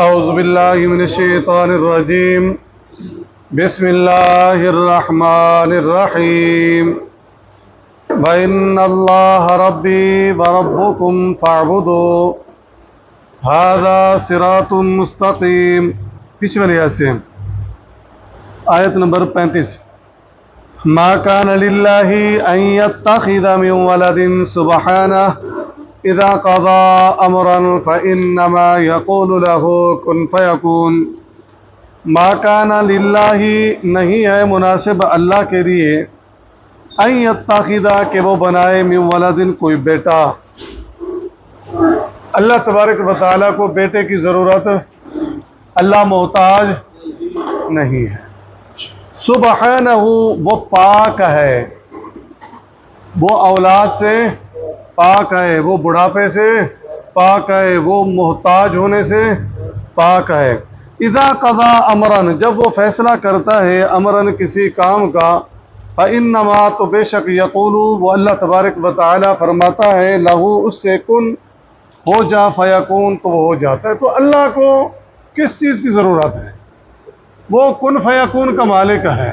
اعوذ باللہ من الشیطان الرجیم بسم اللہ الرحمن الرحیم وَإِنَّ اللَّهَ رَبِّي وَرَبُّكُمْ فَاعْبُدُوا هَذَا صِرَاطٌ مُسْتَقِيم۔ پیچھے والی آیت سے آیت نمبر 35۔ ما كان لله ان يتخذ من ولد سبحانه اذا قضى امرا فانما يقول له كن فيكون۔ ما كان لله نہیں ہے مناسب اللہ کے لیے ان يتخذ کہ وہ بنائے من ولد کوئی بیٹا۔ اللہ تبارک و تعالیٰ کو بیٹے کی ضرورت، اللہ محتاج نہیں ہے۔ سبحانہ وہ پاک ہے، وہ اولاد سے پاک ہے، وہ بڑھاپے سے پاک ہے، وہ محتاج ہونے سے پاک ہے۔ اذا قضا امرن جب وہ فیصلہ کرتا ہے امرن کسی کام کا، فانما تو بے شک یقول وہ اللہ تبارک و تعالی فرماتا ہے لہو اس سے کن ہو جا فیکون تو وہ ہو جاتا ہے۔ تو اللہ کو کس چیز کی ضرورت ہے؟ وہ کن فیکون کا مالک ہے۔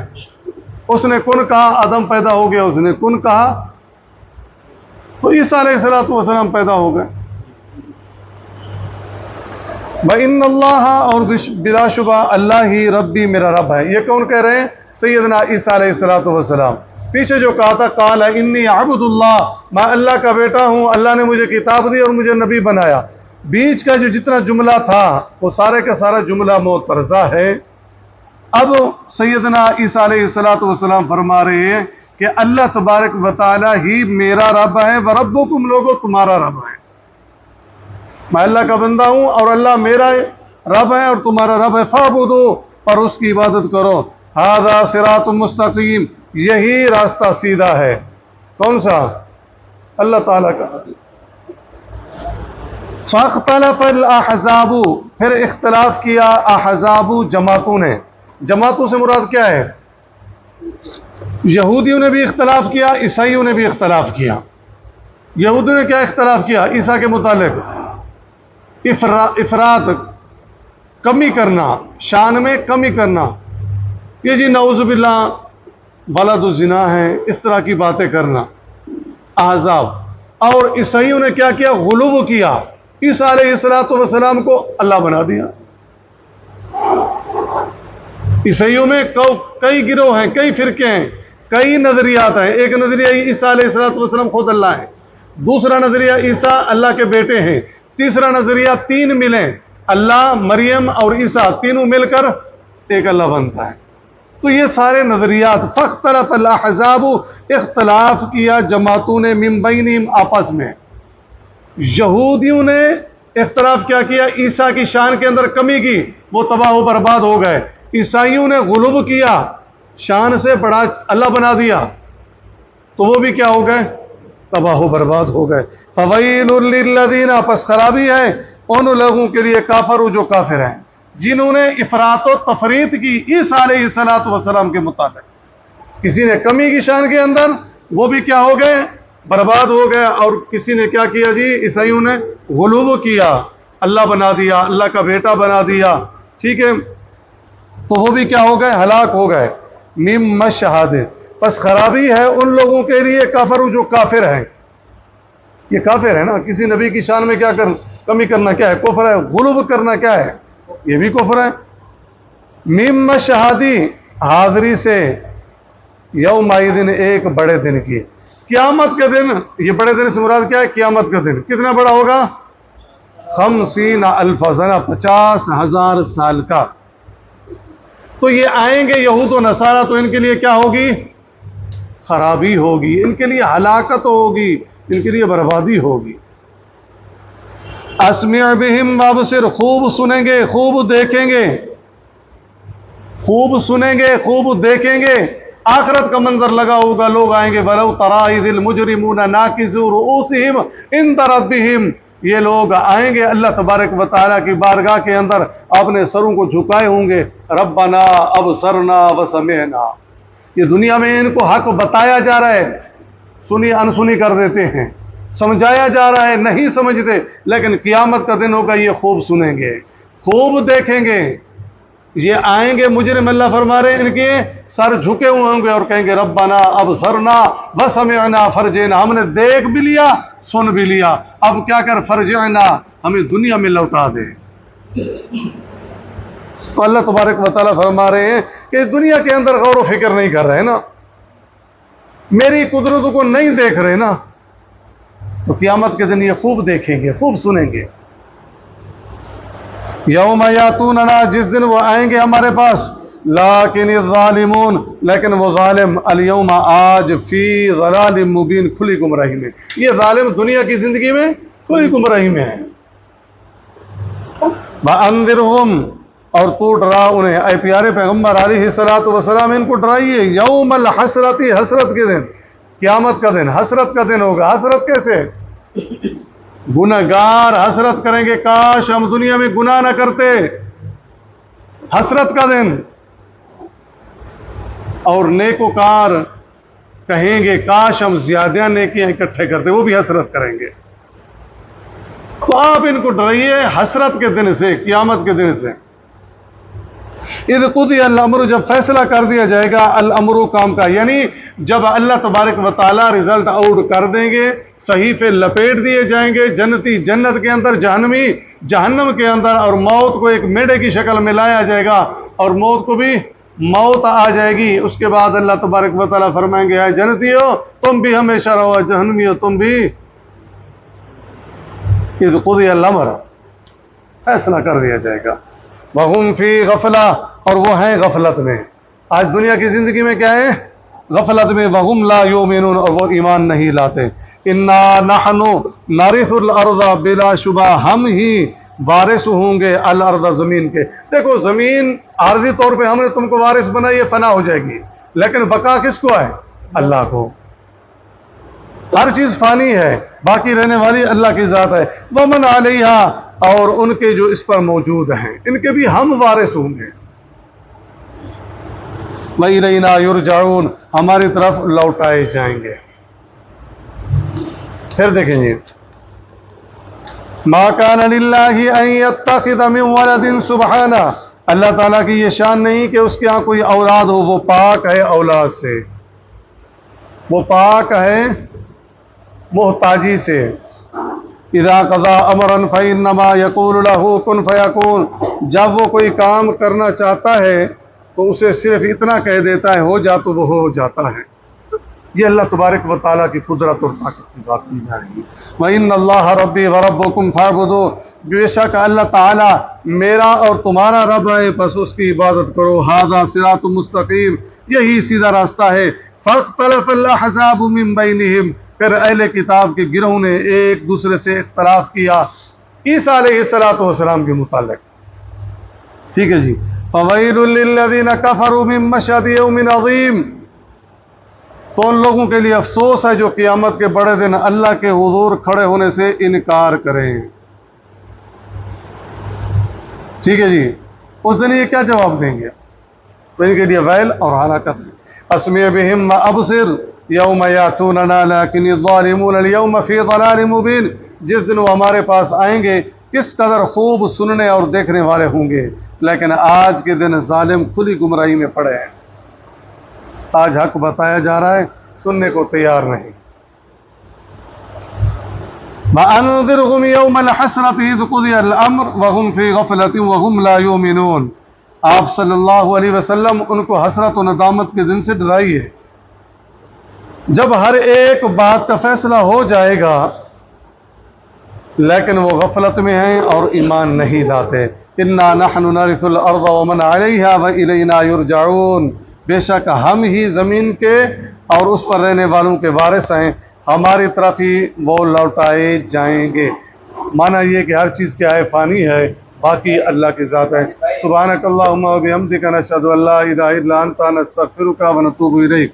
اس نے کن کہا آدم پیدا ہو گیا، اس نے کن کہا تو عیسیٰ علیہ السلام پیدا ہو گئے۔ وَإِنَّ اللَّهَ اور بلا شبہ اللہ ہی ربی میرا رب ہے۔ یہ کون کہہ رہے ہیں؟ سیدنا عیسیٰ علیہ السلام۔ پیچھے جو کہا تھا قال انی عبد اللہ، میں اللہ کا بیٹا ہوں، اللہ نے مجھے کتاب دی اور مجھے نبی بنایا، بیچ کا جو جتنا جملہ تھا وہ سارے کا سارا جملہ معترضہ ہے۔ اب سیدنا عیسیٰ علیہ السلام فرما رہے ہیں کہ اللہ تبارک و تعالی ہی میرا رب ہے، وربکم لوگو تمہارا رب ہے۔ میں اللہ کا بندہ ہوں اور اللہ میرا رب ہے اور تمہارا رب ہے۔ فاعبدوا پر اس کی عبادت کرو۔ ھذا صراط مستقیم یہی راستہ سیدھا ہے۔ کون سا؟ اللہ تعالیٰ کا۔ فاختلف الاحزاب پھر اختلاف کیا احزاب جماعتوں نے۔ جماعتوں سے مراد کیا ہے؟ یہودیوں نے بھی اختلاف کیا، عیسائیوں نے بھی اختلاف کیا۔ یہودیوں نے کیا اختلاف کیا عیسیٰ کے متعلق؟ افراط، کمی کرنا، شان میں کمی کرنا، یہ جی نعوذ باللہ ولد الزنا ہے، اس طرح کی باتیں کرنا، احزاب۔ اور عیسائیوں نے کیا کیا؟ غلو کیا، عیسیٰ علیہ السلام کو اللہ بنا دیا۔ عیسائیوں میں کئی گروہ ہیں، کئی فرقے ہیں، کئی نظریات ہیں۔ ایک نظریہ عیسیٰ علیہ السلام خود اللہ ہے، دوسرا نظریہ عیسیٰ اللہ کے بیٹے ہیں، تیسرا نظریہ تین ملیں، اللہ، مریم اور عیسیٰ تینوں مل کر ایک اللہ بنتا ہے۔ تو یہ سارے نظریات فاختلف الاحزاب اختلاف کیا جماعتوں نے من بینہم آپس میں۔ یہودیوں نے اختلاف کیا کیا؟ عیسیٰ کی شان کے اندر کمی کی، وہ تباہ و برباد ہو گئے۔ عیسائیوں نے غلو کیا، شان سے بڑا اللہ بنا دیا، تو وہ بھی کیا ہو گئے؟ تباہ و برباد ہو گئے۔ فویل للذین پس خرابی ہے ان لوگوں کے لیے کافر جو کافر ہیں، جنہوں نے افراط و تفریط کی عیسیٰ علیہ السلام کے مطابق۔ کسی نے کمی کی شان کے اندر، وہ بھی کیا ہو گئے؟ برباد ہو گئے۔ اور کسی نے کیا کیا جی؟ عیسائیوں نے غلو کیا، اللہ بنا دیا، اللہ کا بیٹا بنا دیا، ٹھیک ہے، تو وہ بھی کیا ہو گئے؟ ہلاک ہو گئے۔ مم مشہد پس خرابی ہے ان لوگوں کے لیے کافر جو کافر ہیں۔ یہ کافر ہے نا، کسی نبی کی شان میں کیا کمی کرنا کیا ہے؟ کفر ہے۔ غلو کرنا کیا ہے؟ یہ بھی کفر ہے۔ مم مشہدی حاضری سے، یوم دن ایک بڑے دن کی، قیامت کے دن۔ یہ بڑے دن سے مراد کیا ہے؟ قیامت کا دن کتنا بڑا ہوگا؟ 50,000 سنہ 50,000 سال کا۔ تو یہ آئیں گے یہود و نصارہ، تو ان کے لیے کیا ہوگی؟ خرابی ہوگی، ان کے لیے ہلاکت ہوگی، ان کے لیے بربادی ہوگی۔ اسمع بہم وابصر خوب سنیں گے، خوب دیکھیں گے، خوب سنیں گے، خوب دیکھیں گے۔ آخرت کا منظر لگا ہوگا، لوگ آئیں گے وَلَوْ تَرَىٰ إِذِ الْمُجْرِمُونَ نَاكِسُو رُءُوسِهِمْ عِنْدَ رَبِّهِمْ، یہ لوگ آئیں گے اللہ تبارک و تعالیٰ کی بارگاہ کے اندر، اپنے سروں کو جھکائے ہوں گے، ربنا ابصرنا وسمعنا۔ یہ دنیا میں ان کو حق بتایا جا رہا ہے، سنی انسنی کر دیتے ہیں، سمجھایا جا رہا ہے نہیں سمجھتے، لیکن قیامت کا دن ہوگا یہ خوب سنیں گے، خوب دیکھیں گے. یہ آئیں گے مجرم، اللہ فرما رہے ہیں ان کے سر جھکے ہوئے ہوں گے اور کہیں گے ربنا ابصرنا وسمعنا فرجعنا، ہم نے دیکھ بھی لیا سن بھی لیا، اب کیا کر، فرجعنا، ہمیں دنیا میں لوٹا دے. تو اللہ تبارک و تعالیٰ فرما رہے ہیں کہ دنیا کے اندر غور و فکر نہیں کر رہے نا، میری قدرتوں کو نہیں دیکھ رہے نا، تو قیامت کے دن یہ خوب دیکھیں گے، خوب سنیں گے. یوم یاتوننا، جس دن وہ آئیں گے ہمارے پاس، لیکن الظالمون، لیکن وہ ظالم، الیوم، آج، فی ضلال مبین، کھلی گمراہی میں. یہ ظالم دنیا کی زندگی میں کھلی گمراہی میں ہے. وَأَنذِرْهُمْ، اور تو ڈرا انہیں، اے پیارے پیغمبر علیہ الصلوۃ والسلام، ان کو ڈرائیے، یوم الحسرت، حسرت کے دن، قیامت کا دن حسرت کا دن ہوگا. حسرت کیسے؟ گناہگار حسرت کریں گے، کاش ہم دنیا میں گناہ نہ کرتے، حسرت کا دن. اور نیکوکار کہیں گے کاش ہم زیادہ نیکیاں اکٹھے کرتے، وہ بھی حسرت کریں گے. تو آپ ان کو ڈرائیے حسرت کے دن سے، قیامت کے دن سے. اذ قضی الامر، جب فیصلہ کر دیا جائے گا، الامر کام کا، یعنی جب اللہ تبارک و تعالیٰ رزلٹ آؤٹ کر دیں گے، صحیفے لپیٹ دیے جائیں گے، جنتی جنت کے اندر، جہنمی جہنم کے اندر، اور موت کو ایک میڑے کی شکل میں لایا جائے گا اور موت کو بھی موت آ جائے گی. اس کے بعد اللہ تبارک و تعالیٰ فرمائیں گے اے جنتی ہو تم بھی ہمیشہ رہو، جہنمی ہو تم بھی. اذ قضی الامر، فیصلہ کر دیا جائے گا. وَهُمْ فِي غَفْلَةٍ، اور وہ ہیں غفلت میں. آج دنیا کی زندگی میں کیا ہے؟ غفلت میں. وَهُمْ لَا يُؤْمِنُونَ، اور وہ ایمان نہیں لاتے. اِنَّا نَحْنُ نَرِثُ الْأَرْضَ، بلا شبہ ہم ہی وارث ہوں گے، الارض، زمین کے. دیکھو زمین عارضی طور پہ ہم نے تم کو وارث بنائی ہے، فنا ہو جائے گی، لیکن بقا کس کو ہے؟ اللہ کو. ہر چیز فانی ہے، باقی رہنے والی اللہ کی ذات ہے. وَمَنْ عَلَيْهَا، اور ان کے جو اس پر موجود ہیں ان کے بھی ہم وارث ہوں گے. وَإِلَيْنَا يُرْجَعُونَ، ہماری طرف لوٹائے جائیں گے. پھر دیکھیں جی، مَا كَانَ لِلَّهِ أَن يَتَّخِذَ مِن وَلَدٍ سُبْحَانَهُ، اللہ تعالیٰ کی یہ شان نہیں کہ اس کے ہاں کوئی اولاد ہو، وہ پاک ہے اولاد سے، وہ پاک ہے محتاجی سے. اذا قضا امرا فانما يقول له كن فيكون، جب وہ کوئی کام کرنا چاہتا ہے تو اسے صرف اتنا کہہ دیتا ہے ہو جا تو وہ ہو جاتا ہے. یہ اللہ تبارک و تعالیٰ کی قدرت اور طاقت کی بات کی جائے گی. وَإِنَّ اللَّهَ رَبِّي وَرَبُّكُمْ فَاعْبُدُوهُ، بے شک اللہ تعالیٰ میرا اور تمہارا رب ہے، پس اس کی عبادت کرو. هَذَا صِرَاطٌ مستقیم، یہی سیدھا راستہ ہے. فَاخْتَلَفَ الْأَحْزَابُ مِن بَيْنِهِمْ، پھر اہل کتاب کے گروہ نے ایک دوسرے سے اختلاف کیا عیسیٰ علیہ السلام کے متعلق. ٹھیک ہے جی. فَوَيْلٌ لِّلَّذِينَ كَفَرُوا مِن مَّشْهَدِ يَوْمٍ عَظِيمٍ، تو ان لوگوں کے لیے افسوس ہے جو قیامت کے بڑے دن اللہ کے حضور کھڑے ہونے سے انکار کریں. ٹھیک ہے جی. اس دن یہ کیا جواب دیں گے؟ تو ان کے لیے ویل اور ہلاکت ہے. اسمع بہم وابصر یوم یاتوننا لیکن الظالمون اليوم فی ضلال مبین، جس دن وہ ہمارے پاس آئیں گے کس قدر خوب سننے اور دیکھنے والے ہوں گے، لیکن آج کے دن ظالم کھلی گمراہی میں پڑے ہیں. آج حق بتایا جا رہا ہے، سننے کو تیار نہیں. وَأَنذِرْهُمْ يَوْمَ الْحَسْرَةِ إِذْ قُضِيَ الْأَمْرُ وَهُمْ فِي غَفْلَةٍ وَهُمْ لَا يُؤْمِنُونَ. آپ صلی اللہ علیہ وسلم ان کو حسرت و ندامت کے دن سے ڈرائیے جب ہر ایک بات کا فیصلہ ہو جائے گا لیکن وہ غفلت میں ہیں اور ایمان نہیں لاتے. اِنَّا نَحْنُ نَرِثُ الْأَرْضَ وَمَنْ عَلَيْهَا وَإِلَيْنَا يُرْجَعُونَ، بے شک ہم ہی زمین کے اور اس پر رہنے والوں کے وارث ہیں، ہماری طرف ہی وہ لوٹائے جائیں گے. مانا یہ کہ ہر چیز کیا ہے؟ فانی ہے، باقی اللہ کی ذات ہے. سبحانک اللہم و بحمدک، نشہد ان لا الہ الا انت، نستغفرک و نتوب الیک.